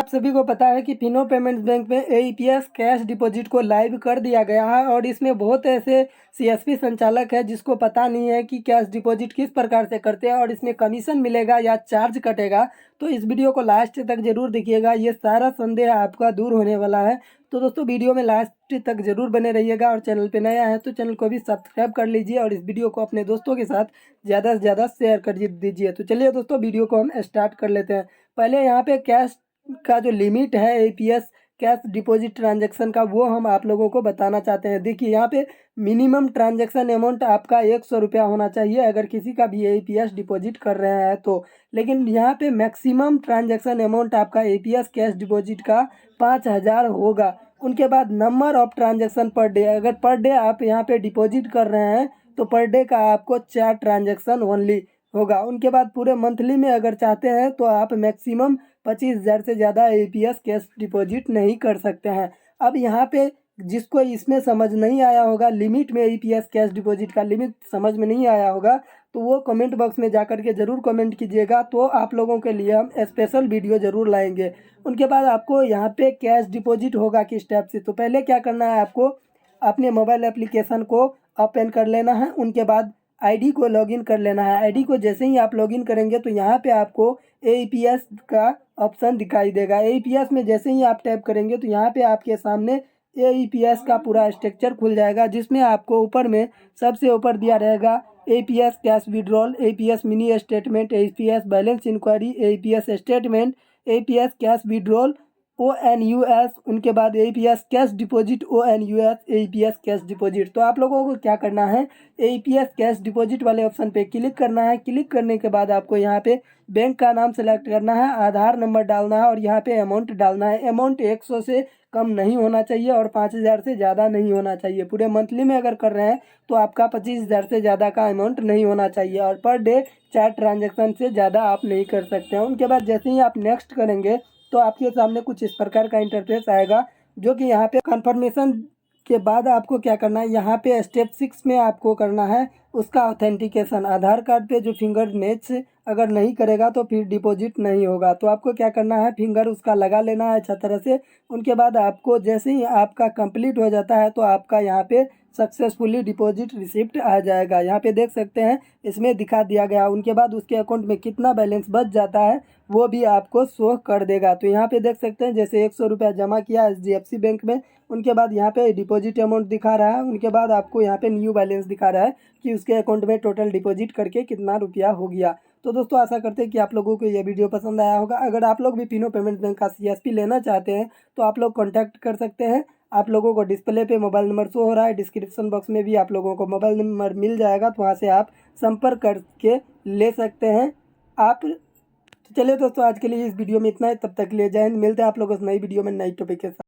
आप सभी को पता है कि फिनो पेमेंट्स बैंक में एईपीएस कैश डिपॉजिट को लाइव कर दिया गया है और इसमें बहुत ऐसे सीएसपी संचालक है जिसको पता नहीं है कि कैश डिपॉजिट किस प्रकार से करते हैं और इसमें कमीशन मिलेगा या चार्ज कटेगा। तो इस वीडियो को लास्ट तक जरूर देखिएगा, ये सारा संदेह आपका दूर होने वाला है। तो दोस्तों वीडियो में लास्ट तक जरूर बने रहिएगा और चैनल पे नया है तो चैनल को भी सब्सक्राइब कर लीजिए और इस वीडियो को अपने दोस्तों के साथ ज़्यादा से ज़्यादा शेयर कर दीजिए। तो चलिए दोस्तों वीडियो को हम स्टार्ट कर लेते हैं। पहले यहाँ पे कैश का जो लिमिट है एईपीएस कैश डिपॉजिट ट्रांजैक्शन का वो हम आप लोगों को बताना चाहते हैं। देखिए यहाँ पे मिनिमम ट्रांजैक्शन अमाउंट आपका 100 रुपया होना चाहिए अगर किसी का भी एईपीएस डिपॉजिट कर रहे हैं तो। लेकिन यहाँ पे मैक्सिमम ट्रांजैक्शन अमाउंट आपका एईपीएस कैश डिपॉजिट का 5000 होगा। उनके बाद number of transaction per day, अगर पर डे आप यहाँ पे डिपॉजिट कर रहे हैं तो पर डे का आपको 4 ट्रांजैक्शन ओनली होगा। उनके बाद पूरे मंथली में अगर चाहते हैं तो आप मैक्सिमम 25,000 से ज़्यादा एईपीएस कैश डिपॉजिट नहीं कर सकते हैं। अब यहाँ पे जिसको इसमें समझ नहीं आया होगा, लिमिट में एईपीएस कैश डिपॉजिट का लिमिट समझ में नहीं आया होगा तो वो कमेंट बॉक्स में जाकर के ज़रूर कमेंट कीजिएगा, तो आप लोगों के लिए हम स्पेशल वीडियो ज़रूर लाएंगे। उनके बाद आपको यहाँ पे कैश डिपॉजिट होगा किस टाइप से, तो पहले क्या करना है, आपको अपने मोबाइल एप्लीकेशन को ओपन कर लेना है। उनके बाद आईडी को लॉगिन कर लेना है। आईडी को जैसे ही आप लॉगिन करेंगे तो यहाँ पे आपको एईपीएस का ऑप्शन दिखाई देगा। एईपीएस में जैसे ही आप टैप करेंगे तो यहाँ पे आपके सामने एईपीएस का पूरा स्ट्रक्चर खुल जाएगा, जिसमें आपको ऊपर में सबसे ऊपर दिया रहेगा AEPS cash withdrawal, AEPS mini statement, AEPS balance enquiry, AEPS statement, AEPS cash withdrawal ONUS, उनके बाद AEPS cash deposit ONUS, AEPS cash deposit. तो आप लोगों को क्या करना है, एईपीएस कैश डिपॉजिट वाले ऑप्शन पे क्लिक करना है। क्लिक करने के बाद आपको यहाँ पे बैंक का नाम सेलेक्ट करना है, आधार नंबर डालना है और यहाँ पे अमाउंट डालना है। अमाउंट 100 से कम नहीं होना चाहिए और 5000 से ज़्यादा नहीं होना चाहिए। पूरे मंथली में अगर कर रहे हैं तो आपका 25,000 से ज़्यादा का अमाउंट नहीं होना चाहिए और पर डे 4 ट्रांजेक्शन से ज़्यादा आप नहीं कर सकते हैं। उनके बाद जैसे ही आप नेक्स्ट करेंगे तो आपके सामने कुछ इस प्रकार का इंटरफेस आएगा, जो कि यहाँ पे कंफर्मेशन के बाद आपको क्या करना है, यहाँ पे स्टेप 6 में आपको करना है उसका ऑथेंटिकेशन। आधार कार्ड पे जो फिंगर मैच अगर नहीं करेगा तो फिर डिपॉजिट नहीं होगा। तो आपको क्या करना है, फिंगर उसका लगा लेना है अच्छा तरह से। उनके बाद आपको जैसे ही आपका कंप्लीट हो जाता है तो आपका यहाँ पे सक्सेसफुली डिपॉजिट रिसिप्ट आ जाएगा। यहाँ पे देख सकते हैं इसमें दिखा दिया गया। उनके बाद उसके अकाउंट में कितना बैलेंस बच जाता है वो भी आपको शो कर देगा। तो यहाँ पे देख सकते हैं जैसे 100 रुपया जमा किया एचडीएफसी बैंक में, उनके बाद यहाँ पे डिपॉजिट अमाउंट दिखा रहा है। उनके बाद आपको यहाँ पे न्यू बैलेंस दिखा रहा है कि उसके अकाउंट में टोटल डिपॉजिट करके कितना रुपया हो गया। तो दोस्तों आशा करते हैं कि आप लोगों को ये वीडियो पसंद आया होगा। अगर आप लोग भी फिनो पेमेंट बैंक का सीएसपी लेना चाहते हैं तो आप लोग कॉन्टैक्ट कर सकते हैं। आप लोगों को डिस्प्ले पे मोबाइल नंबर शो हो रहा है, डिस्क्रिप्शन बॉक्स में भी आप लोगों को मोबाइल नंबर मिल जाएगा, तो वहाँ से आप संपर्क करके ले सकते हैं आप। तो चलिए दोस्तों आज के लिए इस वीडियो में इतना है, तब तक के लिए जय हिंद। मिलते हैं आप लोगों से नई वीडियो में नई टॉपिक के साथ।